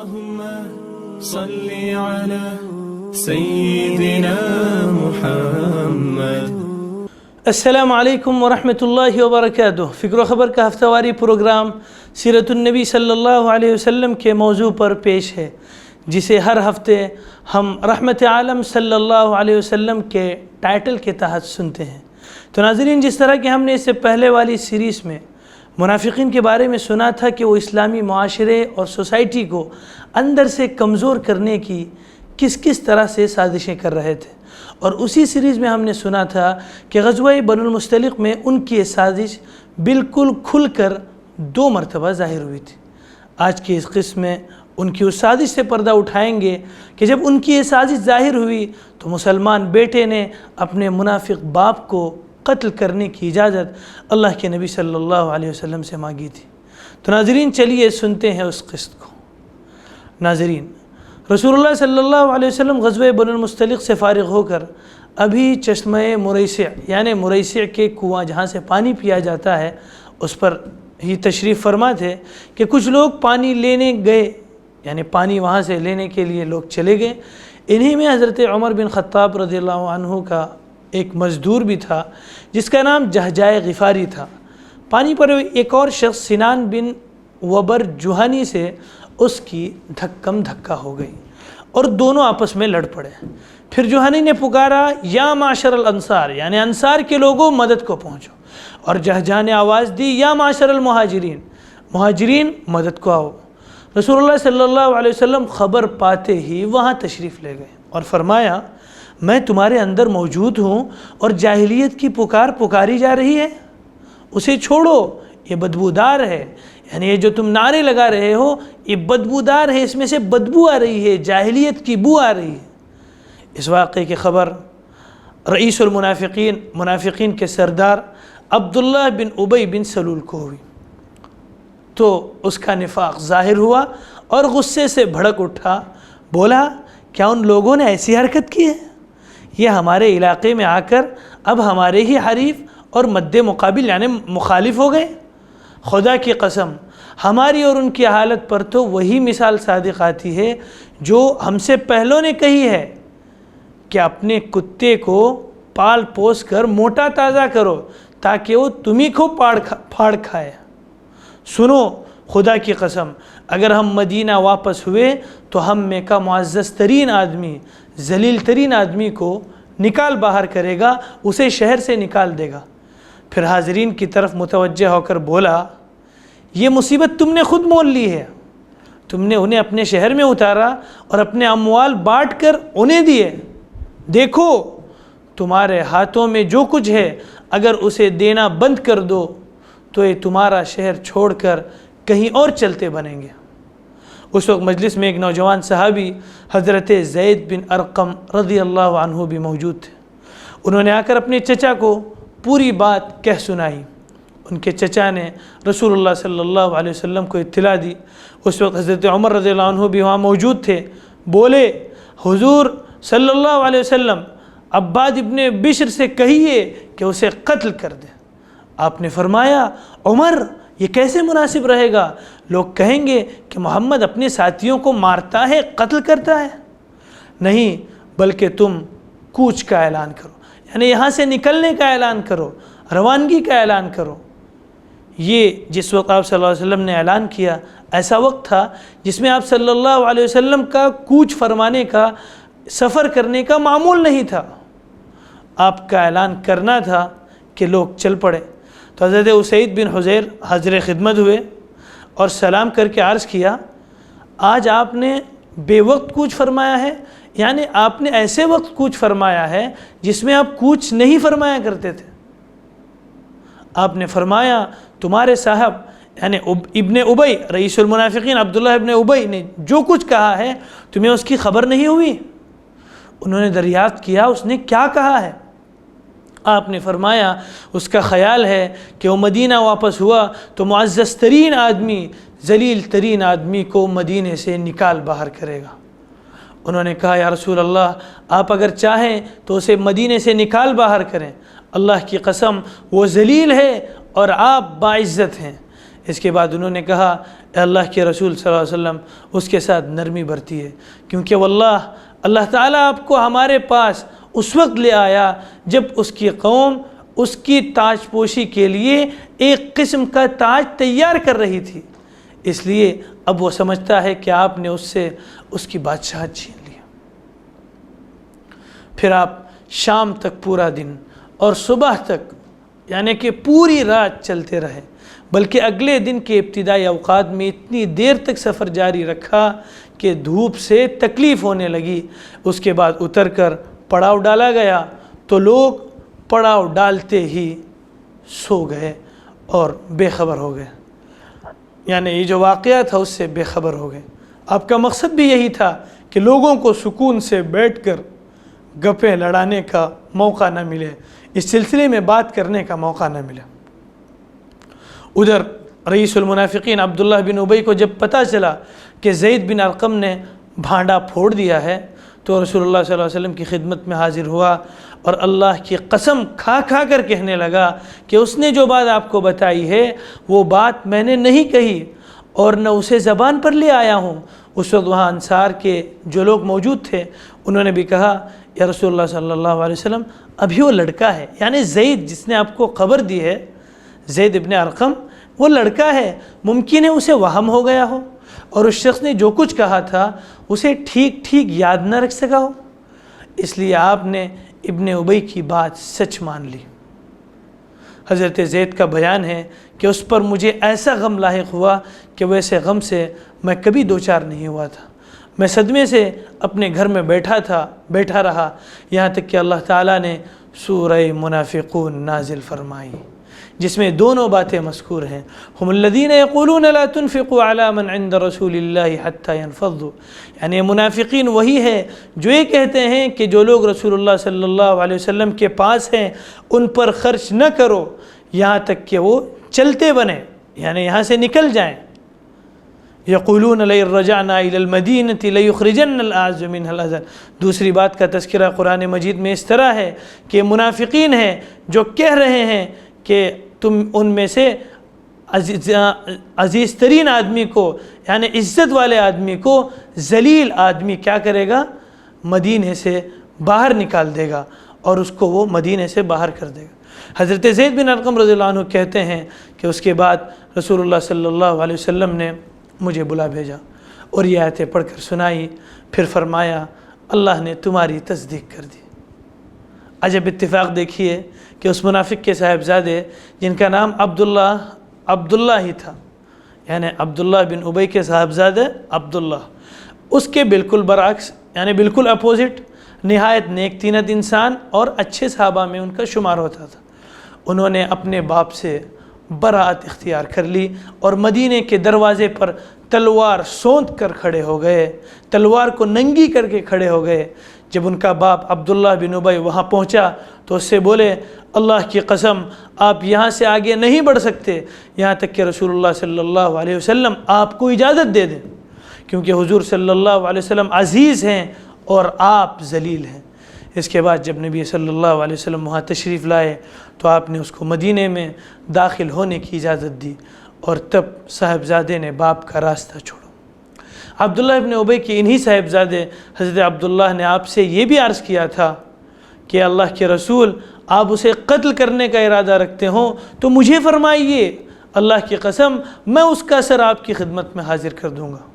اللهم صل على سيدنا محمد۔ السلام علیکم ورحمۃ اللہ وبرکاتہ۔ فکر و خبر کا ہفتہ واری پروگرام سیرت النبی صلی اللہ علیہ وسلم کے موضوع پر پیش ہے، جسے ہر ہفتے ہم رحمت عالم صلی اللہ علیہ وسلم کے ٹائٹل کے تحت سنتے ہیں۔ تو ناظرین، جس طرح کہ ہم نے اس سے پہلے والی سیریز میں منافقین کے بارے میں سنا تھا کہ وہ اسلامی معاشرے اور سوسائٹی کو اندر سے کمزور کرنے کی کس طرح سے سازشیں کر رہے تھے، اور اسی سیریز میں ہم نے سنا تھا کہ غزوہ بنو المصطلق میں ان کی یہ سازش بالکل کھل کر 2 مرتبہ ظاہر ہوئی تھی۔ آج کی اس قسم میں ان کی اس سازش سے پردہ اٹھائیں گے کہ جب ان کی یہ سازش ظاہر ہوئی تو مسلمان بیٹے نے اپنے منافق باپ کو قتل کرنے کی اجازت اللہ کے نبی صلی اللہ علیہ وسلم سے مانگی تھی۔ تو ناظرین، چلیے سنتے ہیں اس قسط کو۔ ناظرین، رسول اللہ صلی اللہ علیہ وسلم غزوہ بنو المصطلق سے فارغ ہو کر ابھی چشمہ مریسع یعنی مریسع کے کنواں جہاں سے پانی پیا جاتا ہے اس پر ہی تشریف فرما تھے کہ کچھ لوگ پانی لینے گئے، یعنی پانی وہاں سے لینے کے لیے لوگ چلے گئے۔ انہی میں حضرت عمر بن خطاب رضی اللہ عنہ کا ایک مزدور بھی تھا جس کا نام جہجائے غفاری تھا۔ پانی پر ایک اور شخص سنان بن وبر جوہنی سے اس کی دھکم دھکا ہو گئی اور دونوں آپس میں لڑ پڑے۔ پھر جوہنی نے پکارا، یا معاشر الانصار، یعنی انصار کے لوگوں مدد کو پہنچو، اور جہجہ نے آواز دی، یا معاشر المہاجرین، مہاجرین مدد کو آؤ۔ رسول اللہ صلی اللہ علیہ وسلم خبر پاتے ہی وہاں تشریف لے گئے اور فرمایا، میں تمہارے اندر موجود ہوں اور جاہلیت کی پکاری جا رہی ہے، اسے چھوڑو، یہ بدبودار ہے، یعنی یہ جو تم نعرے لگا رہے ہو یہ بدبودار ہے، اس میں سے بدبو آ رہی ہے، جاہلیت کی بو آ رہی ہے۔ اس واقعے کی خبر رئیس المنافقین، منافقین کے سردار عبداللہ بن ابی بن سلول کو ہوئی تو اس کا نفاق ظاہر ہوا اور غصے سے بھڑک اٹھا، بولا، کیا ان لوگوں نے ایسی حرکت کی ہے؟ یہ ہمارے علاقے میں آ کر اب ہمارے ہی حریف اور مد مقابل یعنی مخالف ہو گئے۔ خدا کی قسم، ہماری اور ان کی حالت پر تو وہی مثال صادق آتی ہے جو ہم سے پہلوں نے کہی ہے کہ اپنے کتے کو پال پوس کر موٹا تازہ کرو تاکہ وہ تمہیں کو پھاڑ کھائے۔ سنو، خدا کی قسم، اگر ہم مدینہ واپس ہوئے تو ہم میں کا معزز ترین آدمی، ذلیل ترین آدمی کو نکال باہر کرے گا، اسے شہر سے نکال دے گا۔ پھر حاضرین کی طرف متوجہ ہو کر بولا، یہ مصیبت تم نے خود مول لی ہے، تم نے انہیں اپنے شہر میں اتارا اور اپنے اموال بانٹ کر انہیں دیے۔ دیکھو، تمہارے ہاتھوں میں جو کچھ ہے اگر اسے دینا بند کر دو تو یہ تمہارا شہر چھوڑ کر کہیں اور چلتے بنیں گے۔ اس وقت مجلس میں ایک نوجوان صحابی حضرت زید بن ارقم رضی اللہ عنہ بھی موجود تھے۔ انہوں نے آ کر اپنے چچا کو پوری بات کہہ سنائی۔ ان کے چچا نے رسول اللہ صلی اللہ علیہ وسلم کو اطلاع دی۔ اس وقت حضرت عمر رضی اللہ عنہ بھی وہاں موجود تھے۔ بولے، حضور صلی اللہ علیہ وسلم، عباد ابن بشر سے کہیے کہ اسے قتل کر دے۔ آپ نے فرمایا، عمر، یہ کیسے مناسب رہے گا؟ لوگ کہیں گے کہ محمد اپنے ساتھیوں کو مارتا ہے، قتل کرتا ہے۔ نہیں، بلکہ تم کوچ کا اعلان کرو، یعنی یہاں سے نکلنے کا اعلان کرو، روانگی کا اعلان کرو۔ یہ جس وقت آپ صلی اللہ علیہ وسلم نے اعلان کیا، ایسا وقت تھا جس میں آپ صلی اللہ علیہ وسلم کا کوچ فرمانے کا، سفر کرنے کا معمول نہیں تھا۔ آپ کا اعلان کرنا تھا کہ لوگ چل پڑے۔ تو حضرت اسید بن حضیر حاضر خدمت ہوئے اور سلام کر کے عرض کیا، آج آپ نے بے وقت کوچ فرمایا ہے، یعنی آپ نے ایسے وقت کوچ فرمایا ہے جس میں آپ کوچ نہیں فرمایا کرتے تھے۔ آپ نے فرمایا، تمہارے صاحب یعنی ابن ابی، رئیس المنافقین عبداللہ ابن ابی نے جو کچھ کہا ہے تمہیں اس کی خبر نہیں ہوئی؟ انہوں نے دریافت کیا، اس نے کیا کہا ہے؟ آپ نے فرمایا، اس کا خیال ہے کہ وہ مدینہ واپس ہوا تو معزز ترین آدمی، ذلیل ترین آدمی کو مدینے سے نکال باہر کرے گا۔ انہوں نے کہا، یا رسول اللہ، آپ اگر چاہیں تو اسے مدینے سے نکال باہر کریں، اللہ کی قسم وہ ذلیل ہے اور آپ باعزت ہیں۔ اس کے بعد انہوں نے کہا اے اللہ کے رسول صلی اللہ علیہ وسلم اس کے ساتھ نرمی برتی ہے، کیونکہ واللہ اللہ تعالیٰ آپ کو ہمارے پاس اس وقت لے آیا جب اس کی قوم اس کی تاج پوشی کے لیے ایک قسم کا تاج تیار کر رہی تھی، اس لیے اب وہ سمجھتا ہے کہ آپ نے اس سے اس کی بادشاہت چھین لیا۔ پھر آپ شام تک پورا دن اور صبح تک یعنی کہ پوری رات چلتے رہے، بلکہ اگلے دن کے ابتدائی اوقات میں اتنی دیر تک سفر جاری رکھا کہ دھوپ سے تکلیف ہونے لگی۔ اس کے بعد اتر کر پڑاؤ ڈالا گیا تو لوگ پڑاؤ ڈالتے ہی سو گئے اور بے خبر ہو گئے، یعنی یہ جو واقعہ تھا اس سے بے خبر ہو گئے۔ آپ کا مقصد بھی یہی تھا کہ لوگوں کو سکون سے بیٹھ کر گپیں لڑانے کا موقع نہ ملے، اس سلسلے میں بات کرنے کا موقع نہ ملے۔ ادھر رئیس المنافقین عبداللہ بن ابی کو جب پتہ چلا کہ زید بن ارقم نے بھانڈا پھوڑ دیا ہے تو رسول اللہ صلی اللہ علیہ وسلم کی خدمت میں حاضر ہوا اور اللہ کی قسم کھا کھا کر کہنے لگا کہ اس نے جو بات آپ کو بتائی ہے وہ بات میں نے نہیں کہی اور نہ اسے زبان پر لے آیا ہوں۔ اس وقت وہاں انصار کے جو لوگ موجود تھے انہوں نے بھی کہا یا رسول اللہ صلی اللہ علیہ وسلم ابھی وہ لڑکا ہے، یعنی زید جس نے آپ کو خبر دی ہے، زید ابن ارقم وہ لڑکا ہے، ممکن ہے اسے وہم ہو گیا ہو اور اس شخص نے جو کچھ کہا تھا اسے ٹھیک ٹھیک یاد نہ رکھ سکا ہو، اس لیے آپ نے ابن ابی کی بات سچ مان لی۔ حضرت زید کا بیان ہے کہ اس پر مجھے ایسا غم لاحق ہوا کہ ویسے غم سے میں کبھی دوچار نہیں ہوا تھا۔ میں صدمے سے اپنے گھر میں بیٹھا رہا یہاں تک کہ اللہ تعالیٰ نے سورہ منافقون نازل فرمائی، جس میں دونوں باتیں مذکور ہیں۔ ہم الذین یقولون لا تنفقوا علی من عند رسول اللہ حتی ينفضوا، یعنی منافقین وہی ہے جو یہ کہتے ہیں کہ جو لوگ رسول اللہ صلی اللہ علیہ وسلم کے پاس ہیں ان پر خرچ نہ کرو یہاں تک کہ وہ چلتے بنیں، یعنی یہاں سے نکل جائیں۔ یقولون لئن رجعنا الی المدینۃ لیخرجن الاعز منها الاذل، دوسری بات کا تذکرہ قرآن مجید میں اس طرح ہے کہ منافقین ہیں جو کہہ رہے ہیں کہ تم ان میں سے عزیز ترین آدمی کو یعنی عزت والے آدمی کو ذلیل آدمی کیا کرے گا، مدینے سے باہر نکال دے گا اور اس کو وہ مدینے سے باہر کر دے گا۔ حضرت زید بن ارقم رضی اللہ عنہ کہتے ہیں کہ اس کے بعد رسول اللہ صلی اللہ علیہ وسلم نے مجھے بلا بھیجا اور یہ آیتیں پڑھ کر سنائی، پھر فرمایا اللہ نے تمہاری تصدیق کر دی۔ عجب اتفاق دیکھیے کہ اس منافق کے صاحبزادے جن کا نام عبداللہ ہی تھا، یعنی عبداللہ بن ابی کے صاحبزادے عبداللہ، اس کے بالکل برعکس یعنی بالکل اپوزٹ نہایت نیک تینت انسان اور اچھے صحابہ میں ان کا شمار ہوتا تھا، انہوں نے اپنے باپ سے برات اختیار کر لی اور مدینے کے دروازے پر تلوار سونت کر کھڑے ہو گئے، تلوار کو ننگی کر کے کھڑے ہو گئے۔ جب ان کا باپ عبداللہ بن ابی وہاں پہنچا تو اس سے بولے اللہ کی قسم آپ یہاں سے آگے نہیں بڑھ سکتے یہاں تک کہ رسول اللہ صلی اللہ علیہ وسلم آپ کو اجازت دے دیں، کیونکہ حضور صلی اللہ علیہ وسلم عزیز ہیں اور آپ ذلیل ہیں۔ اس کے بعد جب نبی صلی اللہ علیہ وسلم وہاں تشریف لائے تو آپ نے اس کو مدینے میں داخل ہونے کی اجازت دی اور تب صاحبزادے نے باپ کا راستہ چھوڑا۔ عبداللہ ابن ابی کے انہی صاحبزادے حضرت عبداللہ نے آپ سے یہ بھی عرض کیا تھا کہ اللہ کے رسول آپ اسے قتل کرنے کا ارادہ رکھتے ہوں تو مجھے فرمائیے، اللہ کی قسم میں اس کا سر آپ کی خدمت میں حاضر کر دوں گا۔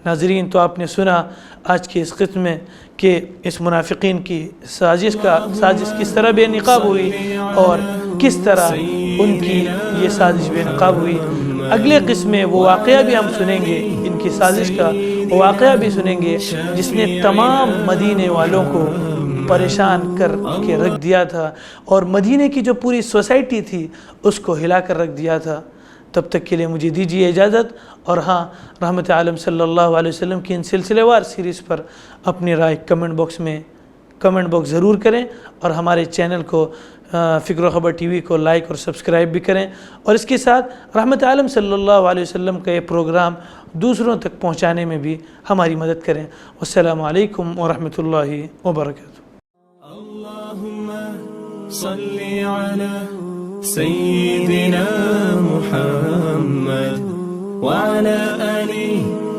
ناظرین، تو آپ نے سنا آج کے اس قسم میں کہ اس منافقین کی سازش کس طرح بے نقاب ہوئی اور کس طرح ان کی یہ سازش بے نقاب ہوئی۔ اگلے قسم میں وہ واقعہ بھی ہم سنیں گے، ان کی سازش کا وہ واقعہ بھی سنیں گے جس نے تمام مدینے والوں کو پریشان کر کے رکھ دیا تھا اور مدینے کی جو پوری سوسائٹی تھی اس کو ہلا کر رکھ دیا تھا۔ تب تک کے لیے مجھے دیجیے اجازت، اور ہاں، رحمت عالم صلی اللہ علیہ وسلم کی ان سلسلے وار سیریز پر اپنی رائے کمنٹ باکس ضرور کریں اور ہمارے چینل کو فکر و خبر ٹی وی کو لائک اور سبسکرائب بھی کریں، اور اس کے ساتھ رحمت عالم صلی اللہ علیہ وسلم کا یہ پروگرام دوسروں تک پہنچانے میں بھی ہماری مدد کریں۔ والسلام علیکم ورحمۃ اللہ وبرکاتہ۔ اللهم صل على سيدنا محمد وعلى آل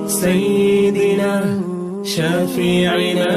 سيدنا شفيعنا